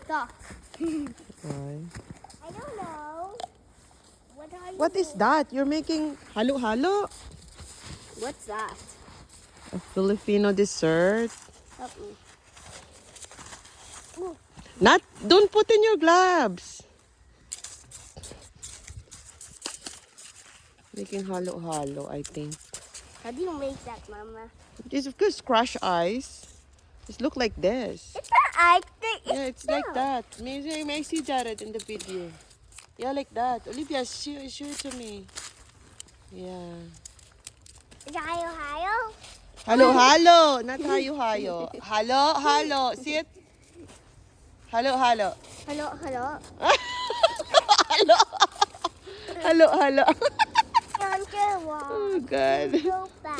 stuck. Why? I don't know. What is that? You're making halo-halo? What's that? A Filipino dessert. Help me. Don't put in your gloves. Making halo-halo, I think. How do you make that, Mama? Just crush ice. Just look like this. It's not ice. Yeah, it's like that. May I see Jared in the video? Yeah, like that. Olivia, show it to me. Yeah. Is it hayo-hayo? Halo-halo, not hayo-hayo. Halo-halo. See it? Halo-halo. Hello, hello. Halo. Halo-halo. Don't go wrong. Oh, God. Go back.